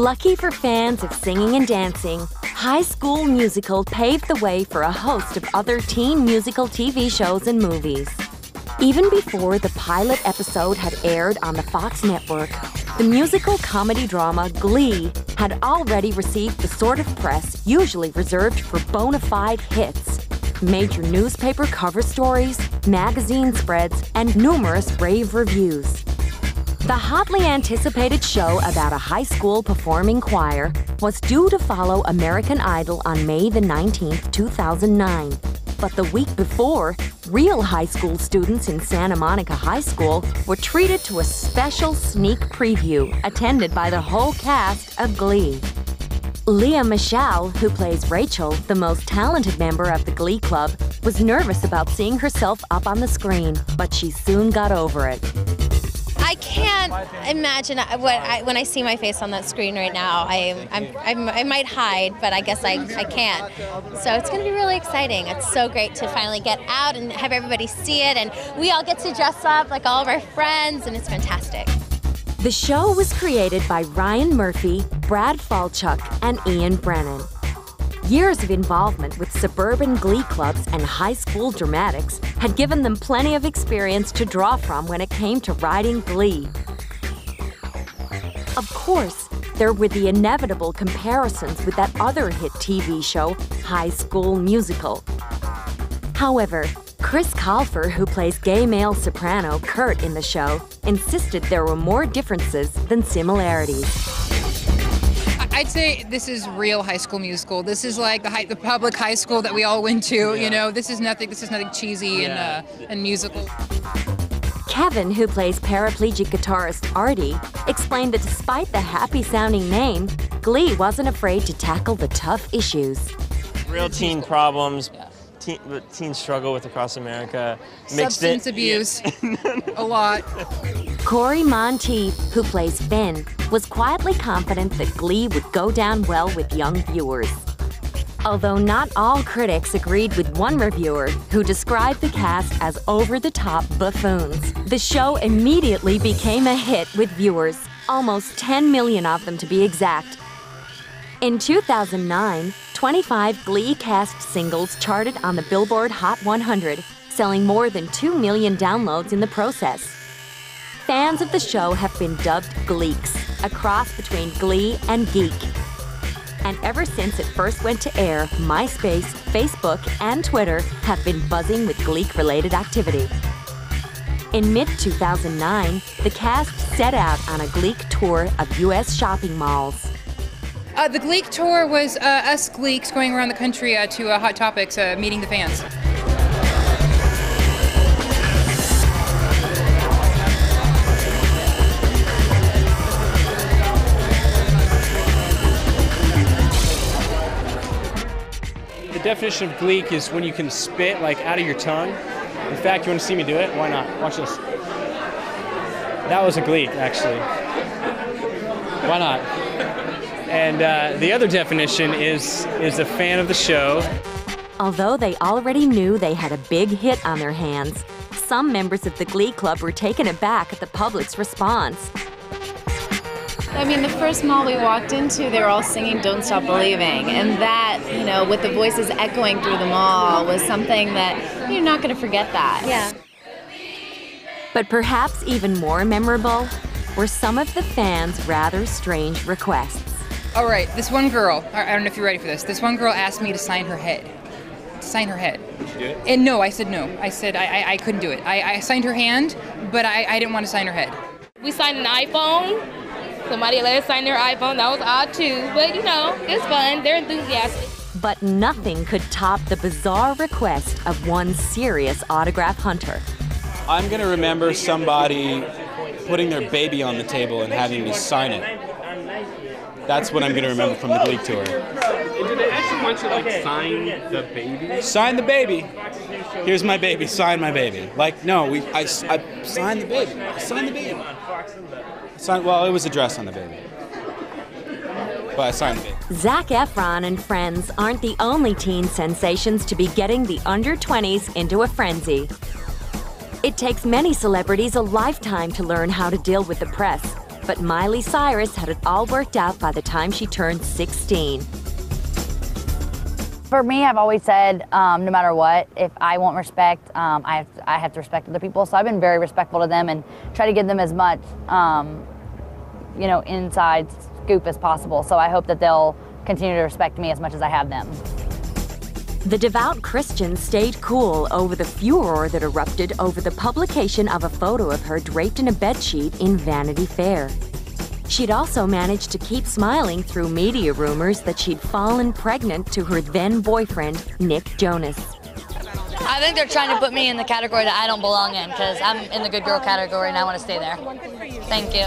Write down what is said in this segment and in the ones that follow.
Lucky for fans of singing and dancing, High School Musical paved the way for a host of other teen musical TV shows and movies. Even before the pilot episode had aired on the Fox network, the musical comedy drama Glee had already received the sort of press usually reserved for bona fide hits. Major newspaper cover stories, magazine spreads, and numerous rave reviews. The hotly anticipated show about a high school performing choir was due to follow American Idol on May the 19th, 2009. But the week before, real high school students in Santa Monica High School were treated to a special sneak preview attended by the whole cast of Glee. Lea Michele, who plays Rachel, the most talented member of the Glee Club, was nervous about seeing herself up on the screen, but she soon got over it. I can't imagine when I see my face on that screen right now. I might hide, but I guess I can't. So it's going to be really exciting. It's so great to finally get out and have everybody see it, and we all get to dress up like all of our friends, and it's fantastic. The show was created by Ryan Murphy, Brad Falchuk, and Ian Brennan. Years of involvement with suburban glee clubs and high school dramatics had given them plenty of experience to draw from when it came to writing Glee. Of course, there were the inevitable comparisons with that other hit TV show, High School Musical. However, Chris Colfer, who plays gay male soprano Kurt in the show, insisted there were more differences than similarities. I'd say this is real High School Musical. This is like the public high school that we all went to. You know, this is nothing cheesy and musical. Kevin, who plays paraplegic guitarist Artie, explained that despite the happy-sounding name, Glee wasn't afraid to tackle the tough issues. Real teen problems, teen struggle with across America. Substance abuse, a lot. Corey Monteith, who plays Finn, was quietly confident that Glee would go down well with young viewers. Although not all critics agreed with one reviewer who described the cast as over-the-top buffoons, the show immediately became a hit with viewers, almost 10 million of them to be exact. In 2009, 25 Glee cast singles charted on the Billboard Hot 100, selling more than 2 million downloads in the process. Fans of the show have been dubbed Gleeks, a cross between Glee and geek. And ever since it first went to air, MySpace, Facebook, and Twitter have been buzzing with Gleek-related activity. In mid-2009, the cast set out on a Gleek tour of U.S. shopping malls. The Gleek tour was us Gleeks going around the country to Hot Topics, meeting the fans. The definition of gleek is when you can spit like out of your tongue. In fact, you want to see me do it? Why not? Watch this. That was a gleek, actually. Why not? And the other definition is a fan of the show. Although they already knew they had a big hit on their hands, some members of the Glee Club were taken aback at the public's response. I mean, the first mall we walked into, they were all singing Don't Stop Believing. And that, you know, with the voices echoing through the mall was something that you're not going to forget that. Yeah. But perhaps even more memorable were some of the fans' rather strange requests. All right, this one girl, I don't know if you're ready for this. This one girl asked me to sign her head. To sign her head. Did you do it? And no, I said no. I said I couldn't do it. I signed her hand, but I didn't want to sign her head. We signed an iPhone. Somebody let us sign their iPhone. That was odd too, but you know, it's fun. They're enthusiastic. But nothing could top the bizarre request of one serious autograph hunter. I'm going to remember somebody putting their baby on the table and having me sign it. That's what I'm going to remember from the Glee tour. Did they actually want you to like sign the baby? Sign the baby. Here's my baby. Sign my baby. Like, no, I signed the baby. I signed the baby. Well, it was a dress on the baby. But I signed the baby. Zac Efron and friends aren't the only teen sensations to be getting the under-20s into a frenzy. It takes many celebrities a lifetime to learn how to deal with the press. But Miley Cyrus had it all worked out by the time she turned 16. For me, I've always said, no matter what, if I want respect, I have to respect other people. So I've been very respectful to them and try to give them as much, inside scoop as possible. So I hope that they'll continue to respect me as much as I have them. The devout Christian stayed cool over the furor that erupted over the publication of a photo of her draped in a bedsheet in Vanity Fair. She'd also managed to keep smiling through media rumors that she'd fallen pregnant to her then-boyfriend, Nick Jonas. I think they're trying to put me in the category that I don't belong in because I'm in the good girl category and I want to stay there. Thank you.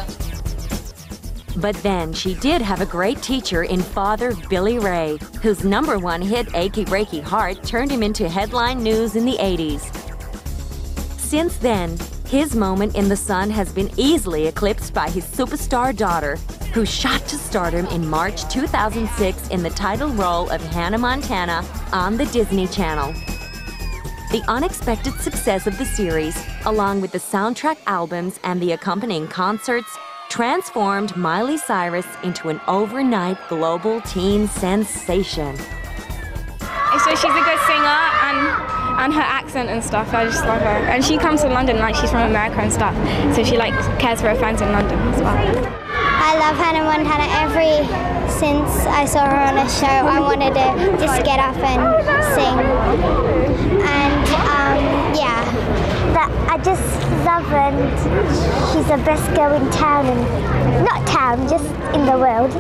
But then she did have a great teacher in Father Billy Ray, whose #1 hit Achy Breaky Heart turned him into headline news in the 80s. Since then, his moment in the sun has been easily eclipsed by his superstar daughter, who shot to stardom in March 2006 in the title role of Hannah Montana on the Disney Channel. The unexpected success of the series, along with the soundtrack albums and the accompanying concerts, transformed Miley Cyrus into an overnight global teen sensation. So she's a good singer, and her accent and stuff, I just love her. And she comes to London, like she's from America and stuff, so she cares for her fans in London as well. I love Hannah Montana. Since I saw her on a show, I wanted to just get up and sing. And I just love her, and she's the best girl in town, and not town, just in the world.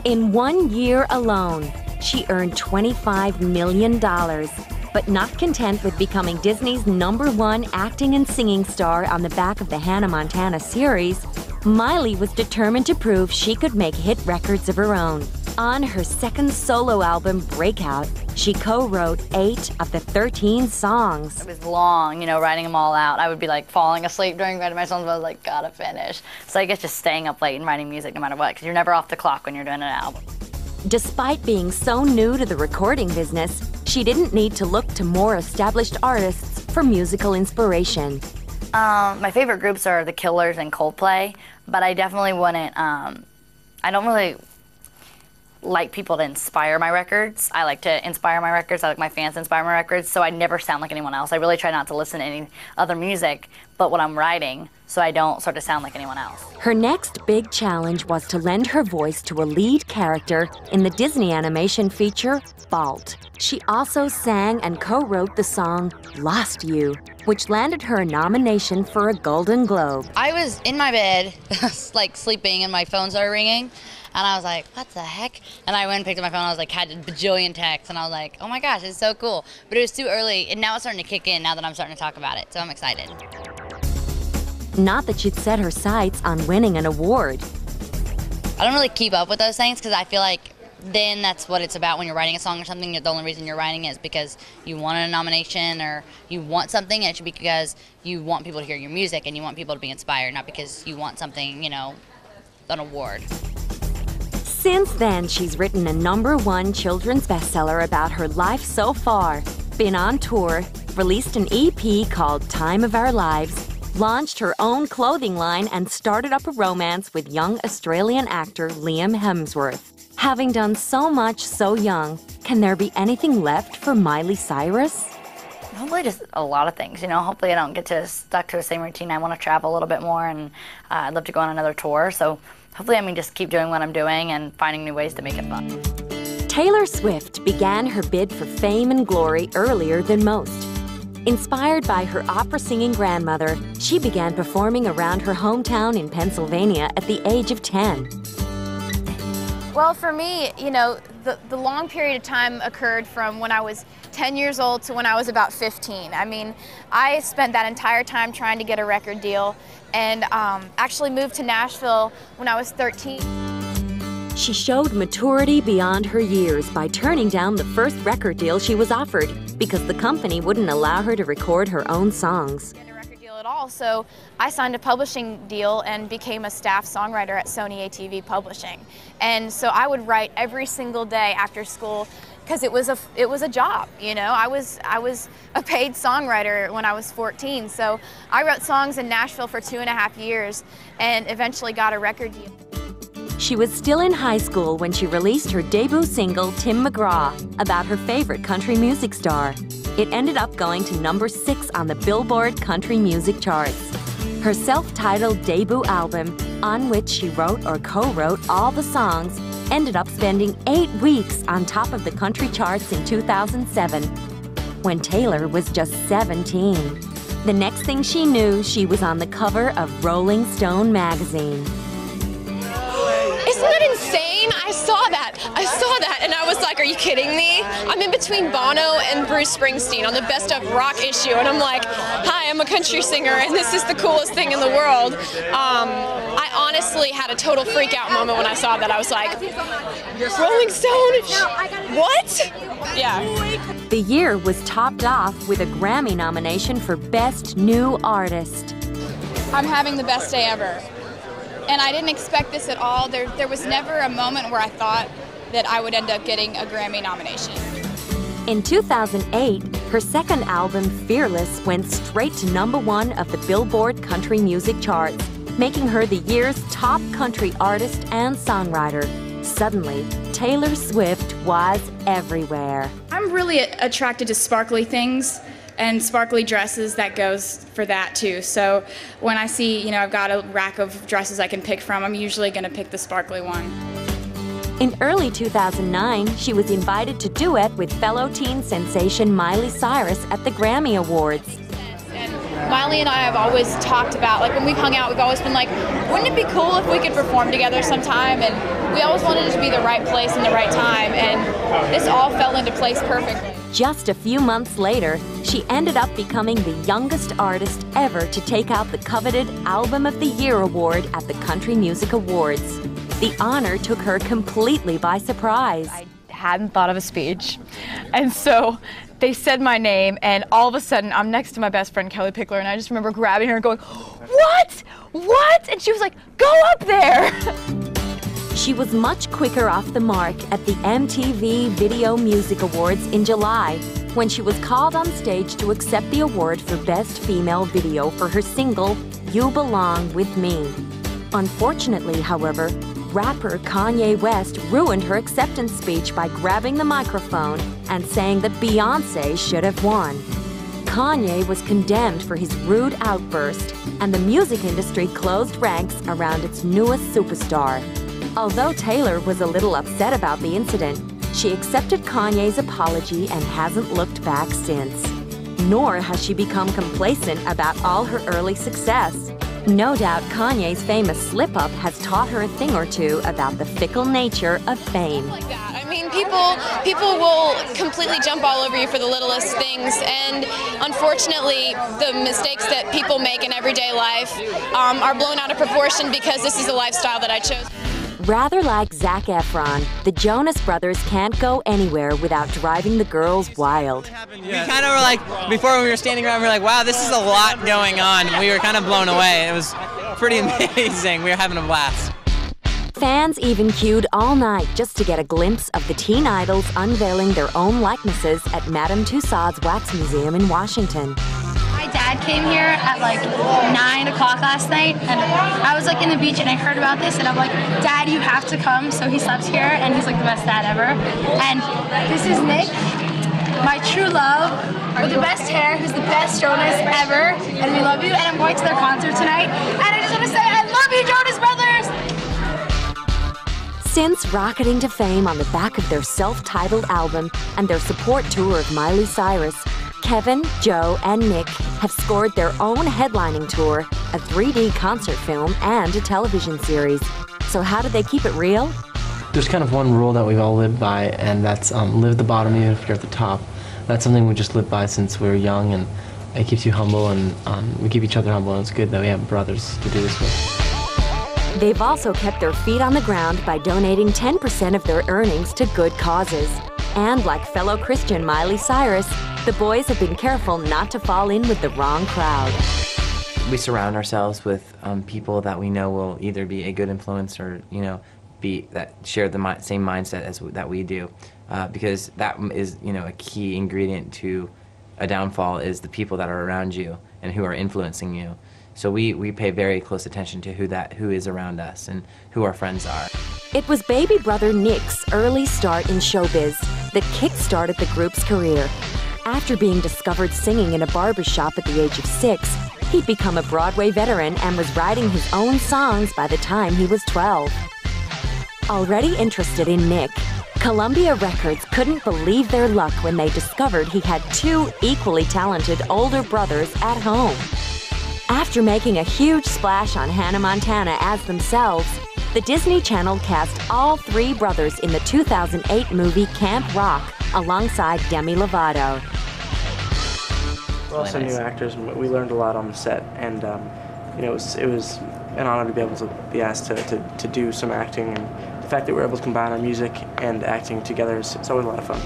In 1 year alone, she earned $25 million. But not content with becoming Disney's #1 acting and singing star on the back of the Hannah Montana series, Miley was determined to prove she could make hit records of her own. On her second solo album, Breakout, she co-wrote 8 of the 13 songs. It was long, writing them all out. I would be falling asleep during writing my songs, but I was like, gotta finish. So I guess just staying up late and writing music no matter what, because you're never off the clock when you're doing an album. Despite being so new to the recording business, she didn't need to look to more established artists for musical inspiration. My favorite groups are The Killers and Coldplay, but I definitely wouldn't, I don't really like people to inspire my records. I like to inspire my records. I like my fans to inspire my records, so I never sound like anyone else. I really try not to listen to any other music but what I'm writing, so I don't sort of sound like anyone else. Her next big challenge was to lend her voice to a lead character in the Disney animation feature, Fault. She also sang and co-wrote the song Lost You, which landed her a nomination for a Golden Globe. I was in my bed, sleeping, and my phone started ringing. And I was like, what the heck? And I went and picked up my phone, I was had a bajillion texts, and I was like, oh my gosh, it's so cool. But it was too early, and now it's starting to kick in now that I'm starting to talk about it, so I'm excited. Not that she'd set her sights on winning an award. I don't really keep up with those things, because I feel like then that's what it's about when you're writing a song or something. The only reason you're writing is because you want a nomination or you want something, and it should be because you want people to hear your music and you want people to be inspired, not because you want something, an award. Since then, she's written a #1 children's bestseller about her life so far, been on tour, released an EP called Time of Our Lives, launched her own clothing line, and started up a romance with young Australian actor Liam Hemsworth. Having done so much so young, can there be anything left for Miley Cyrus? Hopefully just a lot of things, Hopefully I don't get stuck to the same routine. I want to travel a little bit more, and I'd love to go on another tour. So hopefully, just keep doing what I'm doing and finding new ways to make it fun. Taylor Swift began her bid for fame and glory earlier than most. Inspired by her opera-singing grandmother, she began performing around her hometown in Pennsylvania at the age of 10. Well, for me, the long period of time occurred from when I was 10 years old to when I was about 15. I spent that entire time trying to get a record deal, and actually moved to Nashville when I was 13. She showed maturity beyond her years by turning down the first record deal she was offered because the company wouldn't allow her to record her own songs. At all, so I signed a publishing deal and became a staff songwriter at Sony ATV Publishing. And so I would write every single day after school, because it was a job, you know. I was a paid songwriter when I was 14, so I wrote songs in Nashville for 2.5 years and eventually got a record deal. She was still in high school when she released her debut single, Tim McGraw, about her favorite country music star. It ended up going to number 6 on the Billboard country music charts. Her self-titled debut album, on which she wrote or co-wrote all the songs, ended up spending 8 weeks on top of the country charts in 2007, when Taylor was just 17. The next thing she knew, she was on the cover of Rolling Stone magazine. Isn't that insane? I saw that, and I was like, are you kidding me? I'm in between Bono and Bruce Springsteen on the Best of Rock issue, and I'm like, hi, I'm a country singer, and this is the coolest thing in the world. I honestly had a total freak out moment when I saw that. I was like, Rolling Stone? What? Yeah. The year was topped off with a Grammy nomination for Best New Artist. I'm having the best day ever. And I didn't expect this at all. There was never a moment where I thought that I would end up getting a Grammy nomination. In 2008, her second album, Fearless, went straight to number 1 of the Billboard country music charts, making her the year's top country artist and songwriter. Suddenly, Taylor Swift was everywhere. I'm really attracted to sparkly things and sparkly dresses. That goes for that too. So when I see, you know, I've got a rack of dresses I can pick from, I'm usually going to pick the sparkly one. In early 2009, she was invited to duet with fellow teen sensation Miley Cyrus at the Grammy Awards. Miley and I have always talked about, like when we've hung out, we've always been like, wouldn't it be cool if we could perform together sometime? And we always wanted it to be the right place and the right time, and this all fell into place perfectly. Just a few months later, she ended up becoming the youngest artist ever to take out the coveted Album of the Year award at the Country Music Awards. The honor took her completely by surprise. I hadn't thought of a speech, and so they said my name, and all of a sudden I'm next to my best friend Kelly Pickler, and I just remember grabbing her and going, "What? What?" And she was like, "Go up there!" She was much quicker off the mark at the MTV Video Music Awards in July, when she was called on stage to accept the award for Best Female Video for her single, You Belong With Me. Unfortunately, however, rapper Kanye West ruined her acceptance speech by grabbing the microphone and saying that Beyoncé should have won. Kanye was condemned for his rude outburst, and the music industry closed ranks around its newest superstar. Although Taylor was a little upset about the incident, she accepted Kanye's apology and hasn't looked back since. Nor has she become complacent about all her early success. No doubt Kanye's famous slip-up has taught her a thing or two about the fickle nature of fame. I mean, people will completely jump all over you for the littlest things, and unfortunately, the mistakes that people make in everyday life are blown out of proportion because this is the lifestyle that I chose. Rather like Zac Efron, the Jonas Brothers can't go anywhere without driving the girls wild. We kind of were like, before when we were standing around, we were like, wow, this is a lot going on. We were kind of blown away. It was pretty amazing. We were having a blast. Fans even queued all night just to get a glimpse of the teen idols unveiling their own likenesses at Madame Tussauds Wax Museum in Washington. My dad came here at like 9 o'clock last night, and I was like in the beach and I heard about this, and I'm like, Dad, you have to come. So he slept here, and he's like the best dad ever. And this is Nick, my true love, with the best hair, who's the best Jonas ever, and we love you, and I'm going to their concert tonight, and I just want to say I love you, Jonas Brothers! Since rocketing to fame on the back of their self-titled album and their support tour of Miley Cyrus, Kevin, Joe, and Nick have scored their own headlining tour, a 3D concert film, and a television series. So how do they keep it real? There's kind of one rule that we've all lived by, and that's live at the bottom even if you're at the top. That's something we just lived by since we were young, and it keeps you humble, and we keep each other humble, and it's good that we have brothers to do this with. They've also kept their feet on the ground by donating 10% of their earnings to good causes. And like fellow Christian Miley Cyrus, the boys have been careful not to fall in with the wrong crowd. We surround ourselves with people that we know will either be a good influence or, you know, share the same mindset as that we do, because that is, you know, a key ingredient to a downfall is the people that are around you and who are influencing you. So we pay very close attention to who is around us and who our friends are. It was baby brother Nick's early start in showbiz that kick-started the group's career. After being discovered singing in a barbershop at the age of 6, he'd become a Broadway veteran and was writing his own songs by the time he was 12. Already interested in Nick, Columbia Records couldn't believe their luck when they discovered he had 2 equally talented older brothers at home. After making a huge splash on Hannah Montana as themselves, the Disney Channel cast all 3 brothers in the 2008 movie Camp Rock alongside Demi Lovato. We're also new actors, and we learned a lot on the set, and you know, it was an honor to be able to be asked to do some acting, and the fact that we're able to combine our music and acting together it's always a lot of fun.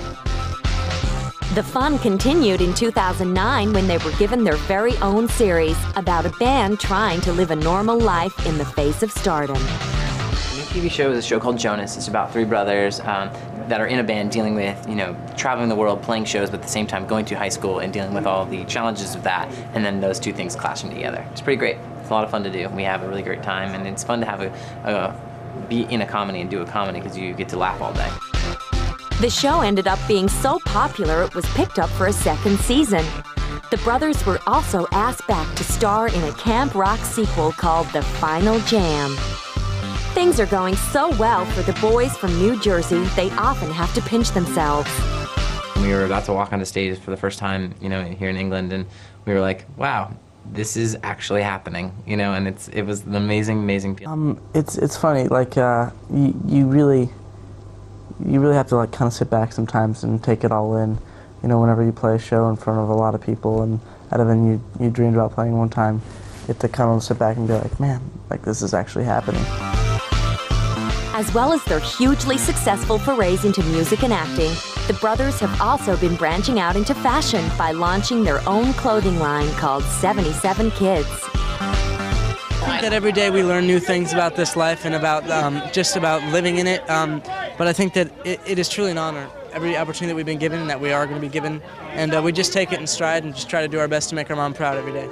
The fun continued in 2009 when they were given their very own series about a band trying to live a normal life in the face of stardom. The new TV show is a show called Jonas. It's about 3 brothers that are in a band dealing with, you know, traveling the world, playing shows, but at the same time going to high school and dealing with all the challenges of that, and then those 2 things clashing together. It's pretty great. It's a lot of fun to do. We have a really great time, and it's fun to have be in a comedy and do a comedy because you get to laugh all day. The show ended up being so popular it was picked up for a 2nd season. The brothers were also asked back to star in a Camp Rock sequel called The Final Jam. Things are going so well for the boys from New Jersey, they often have to pinch themselves. We were about to walk onto stage for the first time, you know, here in England, and we were like, wow, this is actually happening, you know, and it was an amazing feeling. It's funny, like you really have to like kind of sit back sometimes and take it all in. You know, whenever you play a show in front of a lot of people and out of an you dreamed about playing one time, you have to kind of sit back and be like, man, like this is actually happening. As well as their hugely successful forays into music and acting, the brothers have also been branching out into fashion by launching their own clothing line called 77 Kids. I think that every day we learn new things about this life and about just about living in it, but I think that it is truly an honor, every opportunity that we've been given and that we are going to be given, and we just take it in stride and just try to do our best to make our mom proud every day.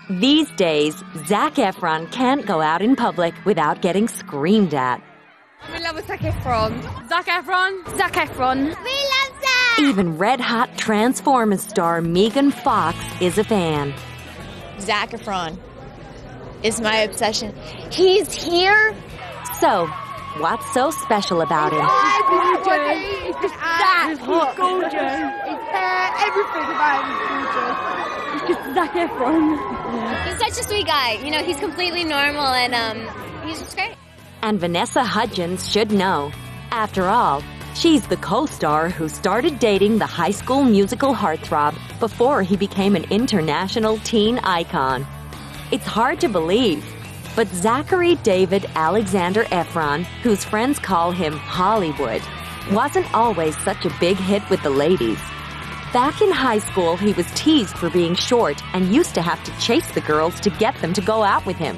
These days, Zac Efron can't go out in public without getting screamed at. We love Zac Efron. Zac Efron? Zac Efron. We love Zac! Even red-hot Transformers star Megan Fox is a fan. Zac Efron is my obsession. He's here? So, what's so special about him? It's just that. He's gorgeous. His hair, everything about him is gorgeous. It's just Zac Efron. He's such a sweet guy. You know, he's completely normal and he's just great. And Vanessa Hudgens should know. After all, she's the co-star who started dating the High School Musical heartthrob before he became an international teen icon. It's hard to believe, but Zachary David Alexander Efron, whose friends call him Hollywood, wasn't always such a big hit with the ladies. Back in high school, he was teased for being short and used to have to chase the girls to get them to go out with him.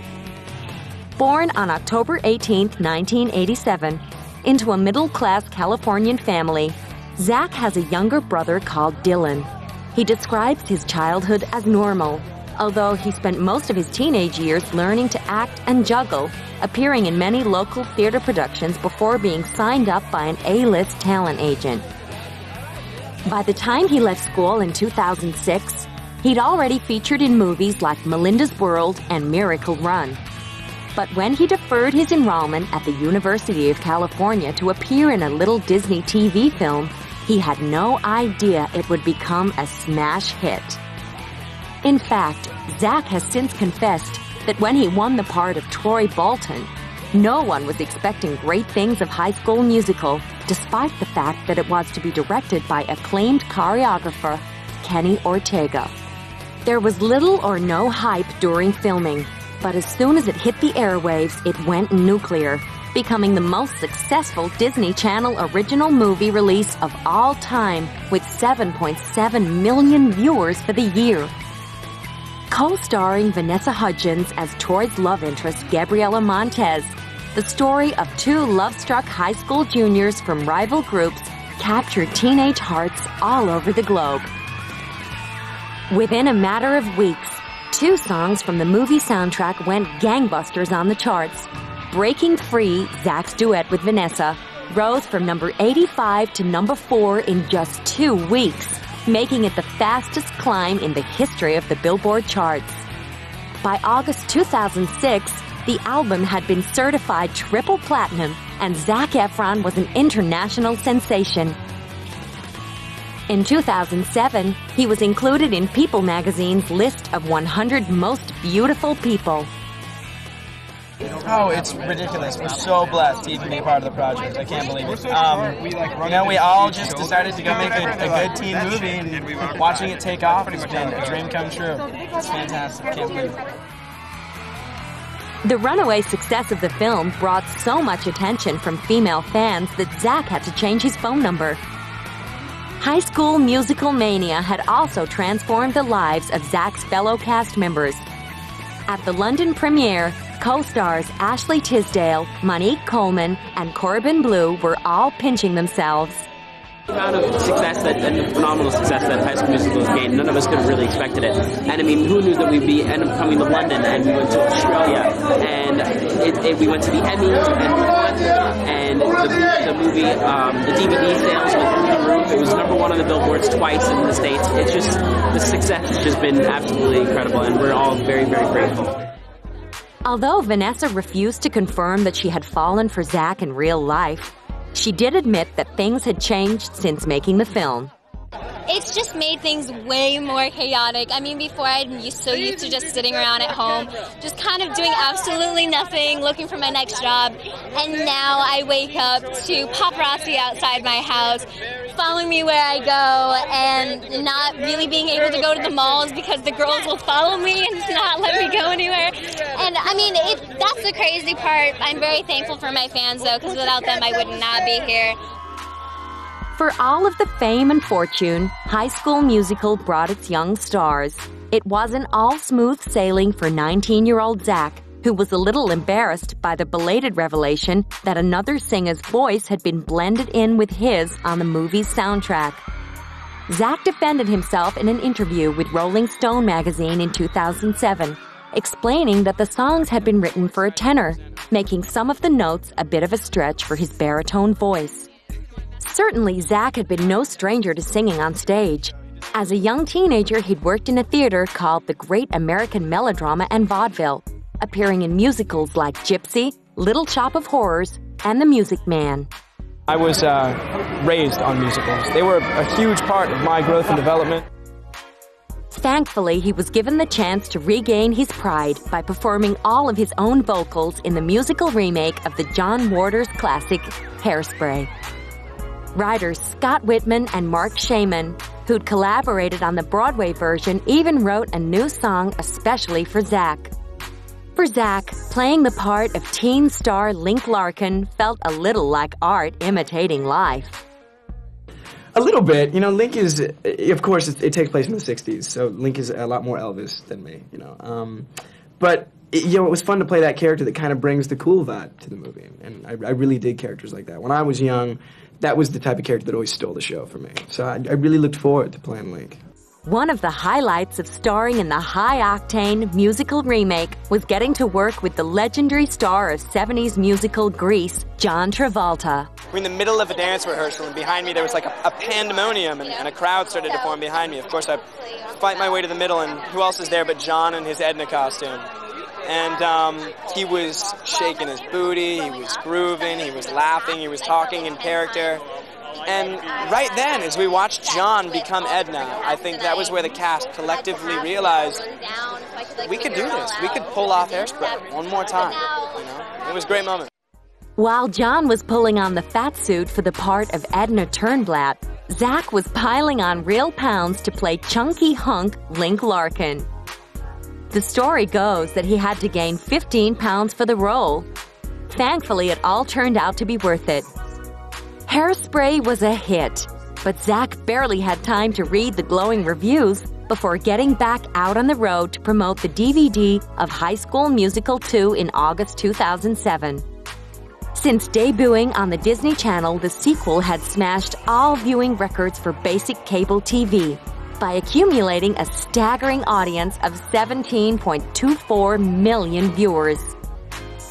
Born on October 18, 1987, into a middle-class Californian family, Zach has a younger brother called Dylan. He describes his childhood as normal, although he spent most of his teenage years learning to act and juggle, appearing in many local theater productions before being signed up by an A-list talent agent. By the time he left school in 2006, he'd already featured in movies like Melinda's World and Miracle Run. But when he deferred his enrollment at the University of California to appear in a little Disney TV film, he had no idea it would become a smash hit. In fact, Zach has since confessed that when he won the part of Troy Bolton, no one was expecting great things of High School Musical, despite the fact that it was to be directed by acclaimed choreographer Kenny Ortega. There was little or no hype during filming, but as soon as it hit the airwaves, it went nuclear, becoming the most successful Disney Channel original movie release of all time, with 7.7 million viewers for the year. Co-starring Vanessa Hudgens as Troy's love interest, Gabriela Montez, the story of two love-struck high school juniors from rival groups captured teenage hearts all over the globe. Within a matter of weeks, 2 songs from the movie soundtrack went gangbusters on the charts. Breaking Free, Zac's duet with Vanessa, rose from number 85 to number 4 in just 2 weeks, making it the fastest climb in the history of the Billboard charts. By August 2006, the album had been certified triple platinum, and Zac Efron was an international sensation. In 2007, he was included in People magazine's list of 100 most beautiful people. Oh, it's ridiculous. We're so blessed to even be a part of the project. I can't believe it. We all just decided to go make a good teen movie, and watching it take off has been a dream come true. It's fantastic. I can't believe it. The runaway success of the film brought so much attention from female fans that Zac had to change his phone number. High School Musical mania had also transformed the lives of Zac's fellow cast members. At the London premiere, co-stars Ashley Tisdale, Monique Coleman, and Corbin Bleu were all pinching themselves. The amount of success and the phenomenal success that High School Musical has gained, none of us could have really expected it. And I mean, who knew that we'd end up coming to London, and we went to Australia, and we went to the Emmys, and the movie, the DVD sales went through the roof. It was number 1 on the billboards twice in the States. It's just, the success has just been absolutely incredible, and we're all very, very grateful. Although Vanessa refused to confirm that she had fallen for Zac in real life, she did admit that things had changed since making the film. It's just made things way more chaotic. I mean, before I'm so used to just sitting around at home, just kind of doing absolutely nothing, looking for my next job. And now I wake up to paparazzi outside my house, following me where I go, and not really being able to go to the malls because the girls will follow me and not let me go anywhere. And I mean, that's the crazy part. I'm very thankful for my fans, though, because without them, I would not be here. For all of the fame and fortune High School Musical brought its young stars, it wasn't all smooth sailing for 19-year-old Zac, who was a little embarrassed by the belated revelation that another singer's voice had been blended in with his on the movie's soundtrack. Zac defended himself in an interview with Rolling Stone magazine in 2007, explaining that the songs had been written for a tenor, making some of the notes a bit of a stretch for his baritone voice. Certainly, Zac had been no stranger to singing on stage. As a young teenager, he'd worked in a theater called the Great American Melodrama and Vaudeville, appearing in musicals like Gypsy, Little Shop of Horrors, and The Music Man. I was raised on musicals. They were a huge part of my growth and development. Thankfully, he was given the chance to regain his pride by performing all of his own vocals in the musical remake of the John Waters classic, Hairspray. Writers Scott Whitman and Mark Shaman, who'd collaborated on the Broadway version, even wrote a new song especially for Zac. For Zac, playing the part of teen star Link Larkin felt a little like art imitating life. A little bit. Link is, of course, it takes place in the 60s, so Link is a lot more Elvis than me, But, it was fun to play that character that kind of brings the cool vibe to the movie, and I really dig characters like that. When I was young, that was the type of character that always stole the show for me. So I really looked forward to playing Link. One of the highlights of starring in the high-octane musical remake was getting to work with the legendary star of 70s musical Grease, John Travolta. We're in the middle of a dance rehearsal, and behind me there was like a pandemonium, and a crowd started to form behind me. Of course, I fight my way to the middle, and who else is there but John in his Edna costume? And he was shaking his booty, he was grooving, he was laughing, he was talking in character. And right then, as we watched John become Edna, I think that was where the cast collectively realized we could do this. We could pull off Hairspray one more time. It was a great moment. While John was pulling on the fat suit for the part of Edna Turnblatt, Zac was piling on real pounds to play chunky hunk Link Larkin. The story goes that he had to gain 15 pounds for the role. Thankfully, it all turned out to be worth it. Hairspray was a hit, but Zac barely had time to read the glowing reviews before getting back out on the road to promote the DVD of High School Musical 2 in August 2007. Since debuting on the Disney Channel, the sequel had smashed all viewing records for basic cable TV by accumulating a staggering audience of 17.24 million viewers.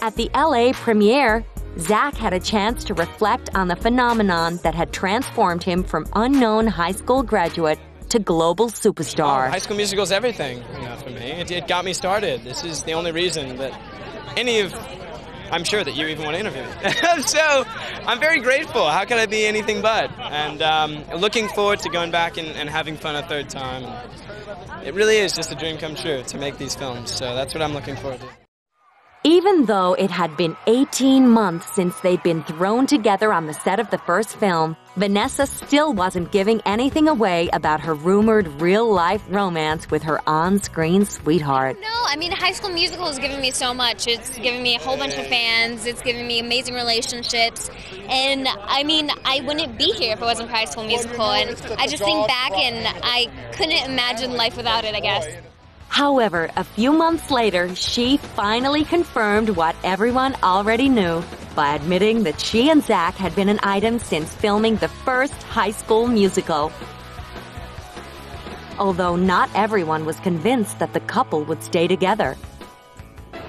At the LA premiere, Zac had a chance to reflect on the phenomenon that had transformed him from unknown high school graduate to global superstar. High School Musical is everything, for me. It got me started. This is the only reason that I'm sure that you even want to interview me. So I'm very grateful. How could I be anything but? And looking forward to going back and having fun a third time. It really is just a dream come true to make these films. So that's what I'm looking forward to. Even though it had been 18 months since they'd been thrown together on the set of the first film, Vanessa still wasn't giving anything away about her rumored real-life romance with her on-screen sweetheart. No, I mean, High School Musical has given me so much. It's given me a whole bunch of fans. It's given me amazing relationships. And, I mean, I wouldn't be here if it wasn't for High School Musical. And I just think back and I couldn't imagine life without it, I guess. However, a few months later, she finally confirmed what everyone already knew by admitting that she and Zac had been an item since filming the first High School Musical. Although not everyone was convinced that the couple would stay together.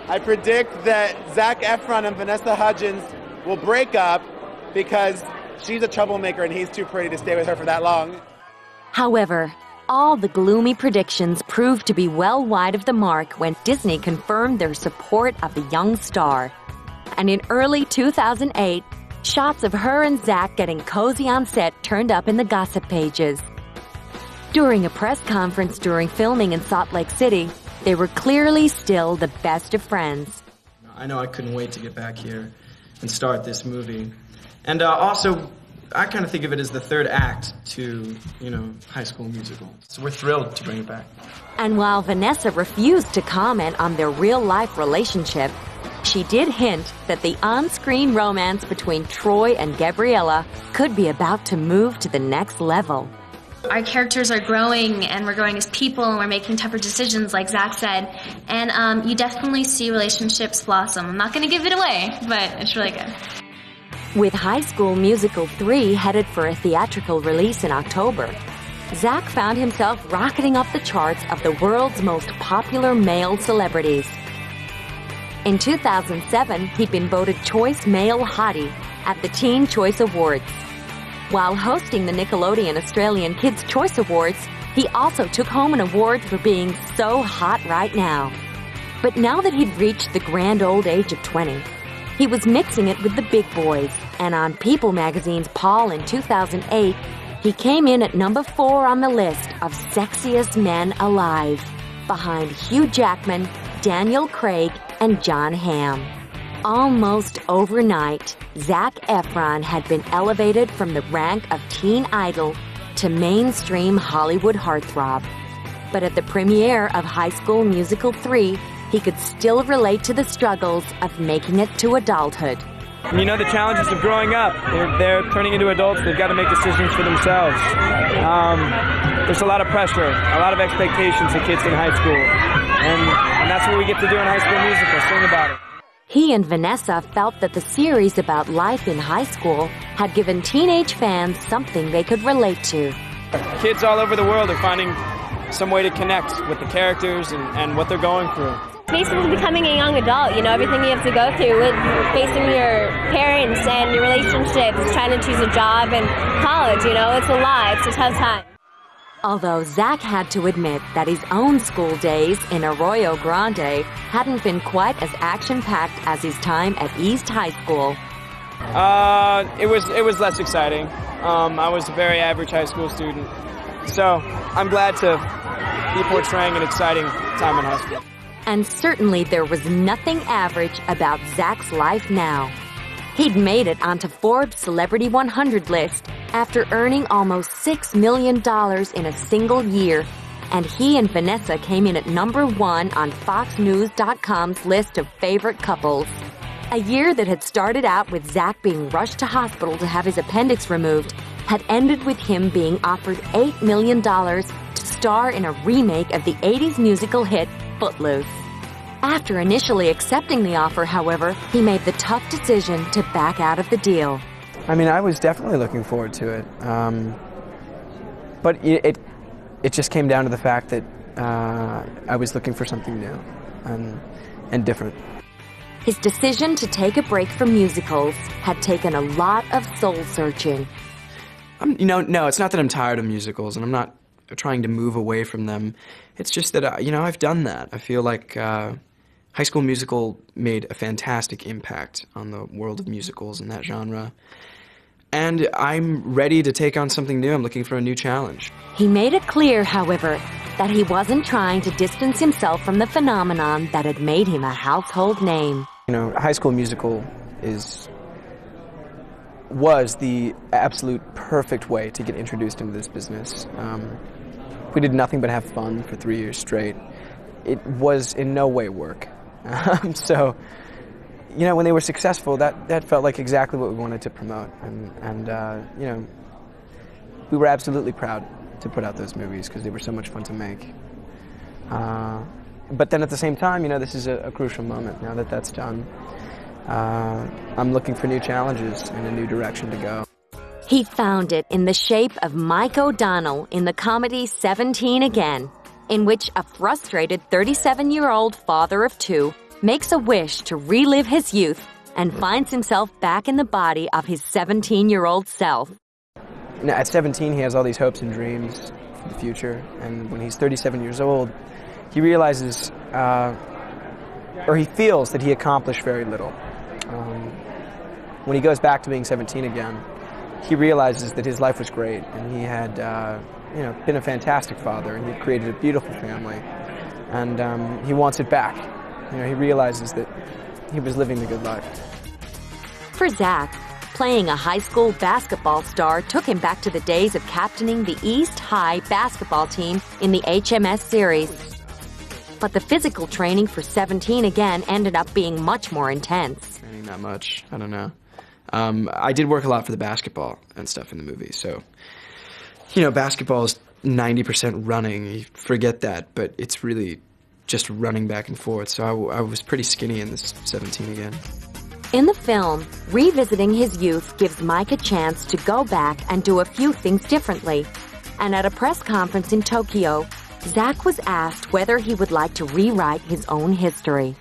I predict that Zac Efron and Vanessa Hudgens will break up because she's a troublemaker and he's too pretty to stay with her for that long. However, all the gloomy predictions proved to be well wide of the mark when Disney confirmed their support of the young star. And in early 2008, shots of her and Zac getting cozy on set turned up in the gossip pages. During a press conference during filming in Salt Lake City, they were clearly still the best of friends. I know I couldn't wait to get back here and start this movie. And also, I kind of think of it as the third act to, High School Musical. So we're thrilled to bring it back. And while Vanessa refused to comment on their real-life relationship, she did hint that the on-screen romance between Troy and Gabriella could be about to move to the next level. Our characters are growing, and we're growing as people, and we're making tougher decisions, like Zac said. And you definitely see relationships blossom. I'm not going to give it away, but it's really good. With High School Musical 3 headed for a theatrical release in October, Zac found himself rocketing up the charts of the world's most popular male celebrities. In 2007, he'd been voted Choice Male Hottie at the Teen Choice Awards. While hosting the Nickelodeon Australian Kids' Choice Awards, he also took home an award for being so hot right now. But now that he'd reached the grand old age of 20, he was mixing it with the big boys, and on People magazine's poll in 2008, he came in at number 4 on the list of sexiest men alive, behind Hugh Jackman, Daniel Craig, and Jon Hamm. Almost overnight, Zac Efron had been elevated from the rank of teen idol to mainstream Hollywood heartthrob. But at the premiere of High School Musical 3, he could still relate to the struggles of making it to adulthood. The challenges of growing up. They're turning into adults. They've got to make decisions for themselves. There's a lot of pressure, a lot of expectations of kids in high school. And that's what we get to do in High School Musical, sing about it. He and Vanessa felt that the series about life in high school had given teenage fans something they could relate to. Kids all over the world are finding some way to connect with the characters and what they're going through. Basically becoming a young adult, everything you have to go through with facing your parents and your relationships, trying to choose a job and college, it's a lot, it's a tough time. Although Zac had to admit that his own school days in Arroyo Grande hadn't been quite as action-packed as his time at East High School. It was less exciting. I was a very average high school student. So I'm glad to be portraying an exciting time in high school. And certainly there was nothing average about Zac's life now. He'd made it onto Forbes' Celebrity 100 list after earning almost $6 million in a single year, and he and Vanessa came in at number 1 on FoxNews.com's list of favorite couples. A year that had started out with Zac being rushed to hospital to have his appendix removed had ended with him being offered $8 million to star in a remake of the 80s musical hit Footloose. After initially accepting the offer, however, he made the tough decision to back out of the deal. I mean, I was definitely looking forward to it, but it just came down to the fact that I was looking for something new and different. His decision to take a break from musicals had taken a lot of soul-searching. No, it's not that I'm tired of musicals, and I'm not trying to move away from them. It's just that, I've done that. I feel like High School Musical made a fantastic impact on the world of musicals and that genre. And I'm ready to take on something new. I'm looking for a new challenge. He made it clear, however, that he wasn't trying to distance himself from the phenomenon that had made him a household name. High School Musical was the absolute perfect way to get introduced into this business. We did nothing but have fun for 3 years straight. It was in no way work. So, when they were successful, that felt like exactly what we wanted to promote. And we were absolutely proud to put out those movies because they were so much fun to make. But then at the same time, this is a crucial moment. Now that that's done, I'm looking for new challenges and a new direction to go. He found it in the shape of Mike O'Donnell in the comedy 17 Again, in which a frustrated 37-year-old father of two makes a wish to relive his youth and finds himself back in the body of his 17-year-old self. Now, at 17, he has all these hopes and dreams for the future, and when he's 37 years old, he realizes, or he feels that he accomplished very little. When he goes back to being 17 again, he realizes that his life was great, and he had, been a fantastic father, and he created a beautiful family, and he wants it back. He realizes that he was living the good life. For Zac, playing a high school basketball star took him back to the days of captaining the East High basketball team in the HMS series. But the physical training for 17 Again ended up being much more intense. Training that much, I don't know. I did work a lot for the basketball and stuff in the movie, so, basketball is 90% running. You forget that, but it's really just running back and forth, so I was pretty skinny in this 17 Again. In the film, revisiting his youth gives Mike a chance to go back and do a few things differently. And at a press conference in Tokyo, Zac was asked whether he would like to rewrite his own history.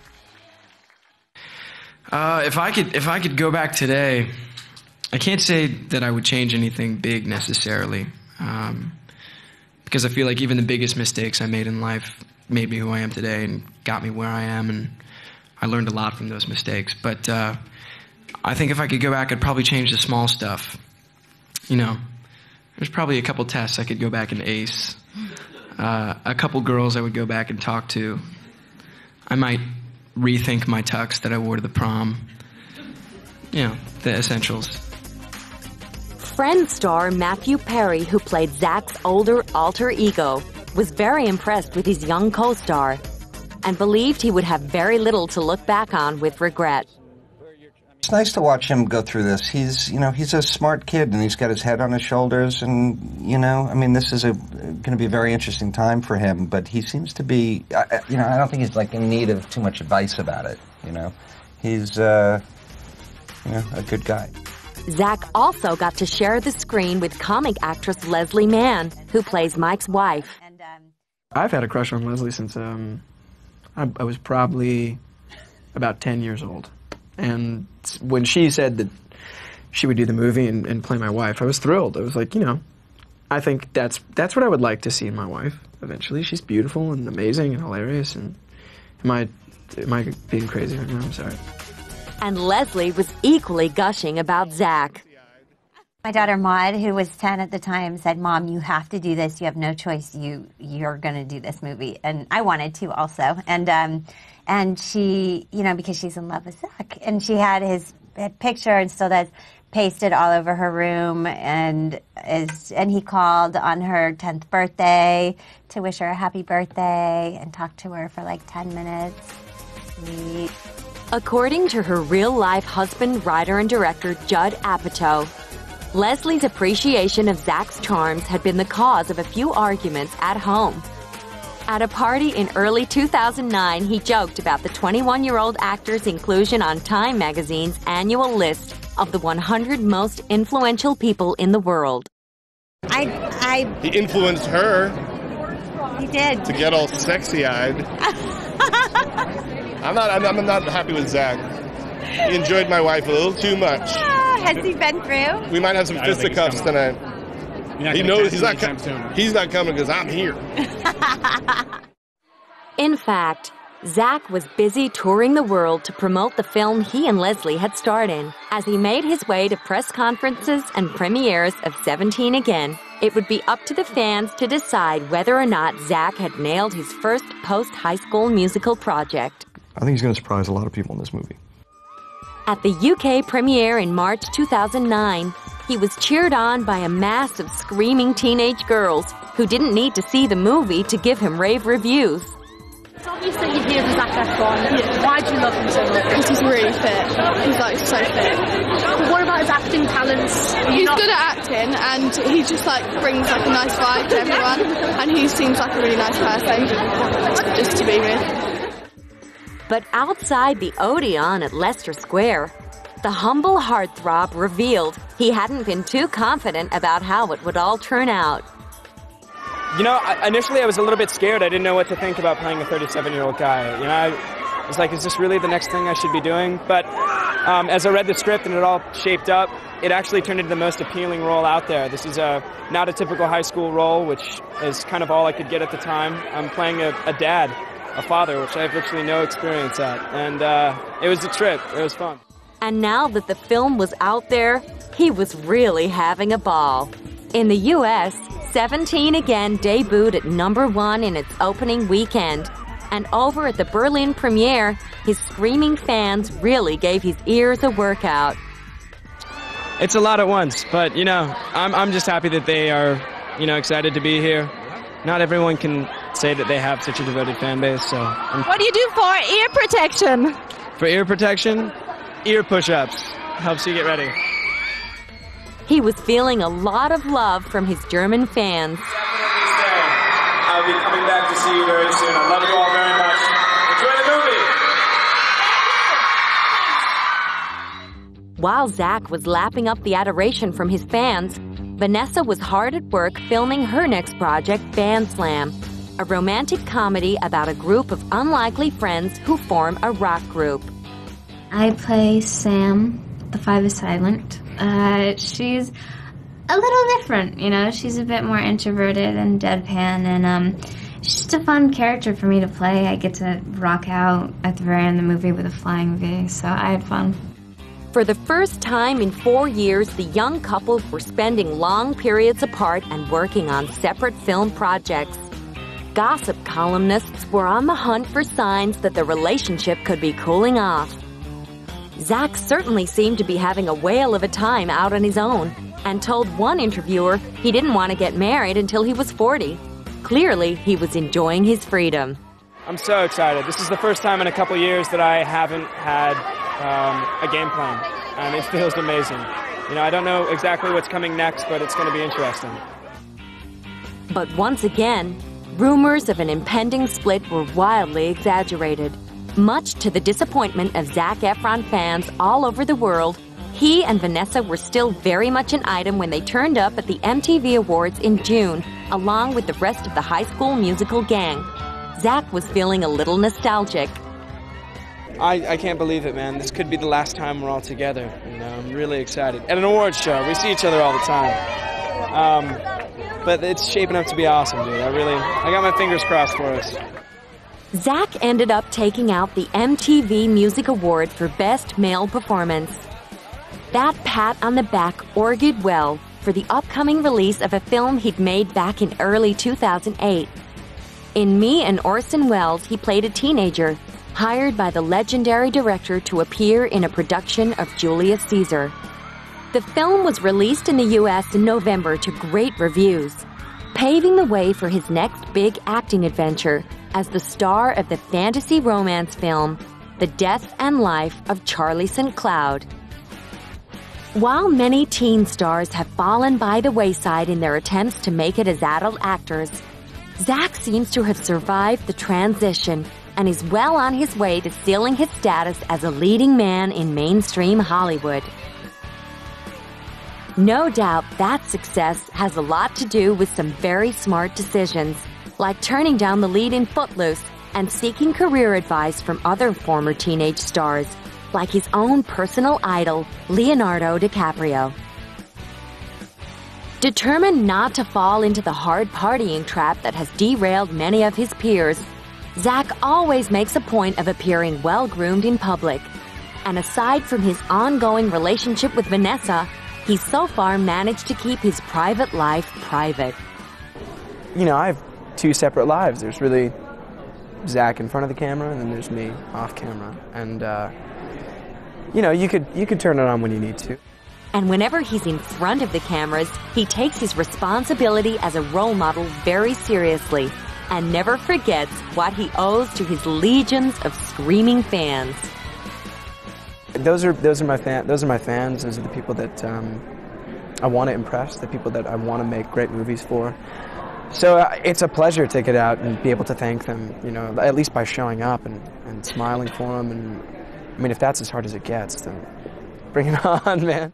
If I could go back today, I can't say that I would change anything big necessarily, because I feel like even the biggest mistakes I made in life made me who I am today and got me where I am, and I learned a lot from those mistakes. But I think if I could go back, I'd probably change the small stuff. There's probably a couple tests I could go back and ace. A couple girls I would go back and talk to. I might rethink my tux that I wore to the prom. The essentials. Friends star Matthew Perry, who played Zac's older alter ego, was very impressed with his young co-star and believed he would have very little to look back on with regret. It's nice to watch him go through this. He's a smart kid, and he's got his head on his shoulders, and, this is going to be a very interesting time for him, but he seems to be, I don't think he's, in need of too much advice about it, He's, a good guy. Zac also got to share the screen with comic actress Leslie Mann, who plays Mike's wife. I've had a crush on Leslie since I was probably about 10 years old. And when she said that she would do the movie and play my wife, I was thrilled. I was like, I think that's what I would like to see in my wife eventually. She's beautiful and amazing and hilarious. And am I being crazy right now? I'm sorry. And Leslie was equally gushing about Zac. My daughter Maud, who was 10 at the time, said, "Mom, you have to do this. You have no choice. You're going to do this movie." And I wanted to also. And she, because she's in love with Zac, and she had his picture and still does, pasted all over her room, and he called on her 10th birthday to wish her a happy birthday and talked to her for 10 minutes. Sweet. According to her real-life husband, writer, and director, Judd Apatow, Leslie's appreciation of Zac's charms had been the cause of a few arguments at home. At a party in early 2009, he joked about the 21-year-old actor's inclusion on Time magazine's annual list of the 100 most influential people in the world. He influenced her. He did. To get all sexy-eyed. I'm not happy with Zac. He enjoyed my wife a little too much. Has he been through? We might have some fisticuffs tonight. He knows he's not coming because I'm here. In fact, Zac was busy touring the world to promote the film he and Leslie had starred in. As he made his way to press conferences and premieres of 17 Again, it would be up to the fans to decide whether or not Zac had nailed his first post-high school musical project. I think he's going to surprise a lot of people in this movie. At the UK premiere in March 2009, he was cheered on by a mass of screaming teenage girls who didn't need to see the movie to give him rave reviews. It's obvious that you're here for Zac Efron. Yeah. Why do you love him so much? Because he's really fit. He's like so fit. But what about his acting talents? He's good at acting, and he just like brings like a nice vibe to everyone. And he seems like a really nice person just to be with. But outside the Odeon at Leicester Square, the humble heartthrob revealed he hadn't been too confident about how it would all turn out. You know, initially I was a little bit scared. I didn't know what to think about playing a 37-year-old guy. You know, I was like, is this really the next thing I should be doing? But as I read the script and it all shaped up, it actually turned into the most appealing role out there. This is not a typical high school role, which is kind of all I could get at the time. I'm playing a dad, a father, which I have virtually no experience at. And it was a trip. It was fun. And now that the film was out there, he was really having a ball. In the U.S., 17 Again debuted at #1 in its opening weekend. And over at the Berlin premiere, his screaming fans really gave his ears a workout. It's a lot at once, but, you know, I'm just happy that they are, you know, excited to be here. Not everyone can say that they have such a devoted fan base, so... What do you do for ear protection? For ear protection? Ear push-ups. Helps you get ready. He was feeling a lot of love from his German fans. I'll be coming back to see you very soon. I love you all very much. Enjoy the movie! While Zac was lapping up the adoration from his fans, Vanessa was hard at work filming her next project, Band Slam, a romantic comedy about a group of unlikely friends who form a rock group. I play Sam, the 5 is silent. She's a little different, you know. She's a bit more introverted and deadpan, and she's just a fun character for me to play. I get to rock out at the very end of the movie with a flying V, so I had fun. For the first time in 4 years, the young couple were spending long periods apart and working on separate film projects. Gossip columnists were on the hunt for signs that the relationship could be cooling off. Zac certainly seemed to be having a whale of a time out on his own, and told one interviewer he didn't want to get married until he was 40. Clearly, he was enjoying his freedom. I'm so excited. This is the first time in a couple years that I haven't had a game plan, and it feels amazing. You know, I don't know exactly what's coming next, but it's going to be interesting. But once again, rumors of an impending split were wildly exaggerated. Much to the disappointment of Zac Efron fans all over the world, he and Vanessa were still very much an item when they turned up at the MTV Awards in June, along with the rest of the High School Musical gang. Zac was feeling a little nostalgic. I can't believe it, man. This could be the last time we're all together, and I'm really excited. At an awards show, we see each other all the time. But it's shaping up to be awesome, dude. I got my fingers crossed for us. Zac ended up taking out the MTV Music Award for Best Male Performance. That pat on the back augured well for the upcoming release of a film he'd made back in early 2008. In Me and Orson Welles, he played a teenager, hired by the legendary director to appear in a production of Julius Caesar. The film was released in the U.S. in November to great reviews, paving the way for his next big acting adventure as the star of the fantasy romance film, The Death and Life of Charlie St. Cloud. While many teen stars have fallen by the wayside in their attempts to make it as adult actors, Zac seems to have survived the transition and is well on his way to sealing his status as a leading man in mainstream Hollywood. No doubt that success has a lot to do with some very smart decisions, like turning down the lead in Footloose and seeking career advice from other former teenage stars, like his own personal idol, Leonardo DiCaprio. Determined not to fall into the hard partying trap that has derailed many of his peers, Zac always makes a point of appearing well-groomed in public. And aside from his ongoing relationship with Vanessa, he's so far managed to keep his private life private. You know, I have two separate lives. There's really Zac in front of the camera, and then there's me off camera. And, you know, you could turn it on when you need to. And whenever he's in front of the cameras, he takes his responsibility as a role model very seriously and never forgets what he owes to his legions of screaming fans. Those are my fans. Those are the people that I want to impress, the people that I want to make great movies for. So it's a pleasure to get out and be able to thank them, you know, at least by showing up and smiling for them. And I mean, if that's as hard as it gets, then bring it on, man.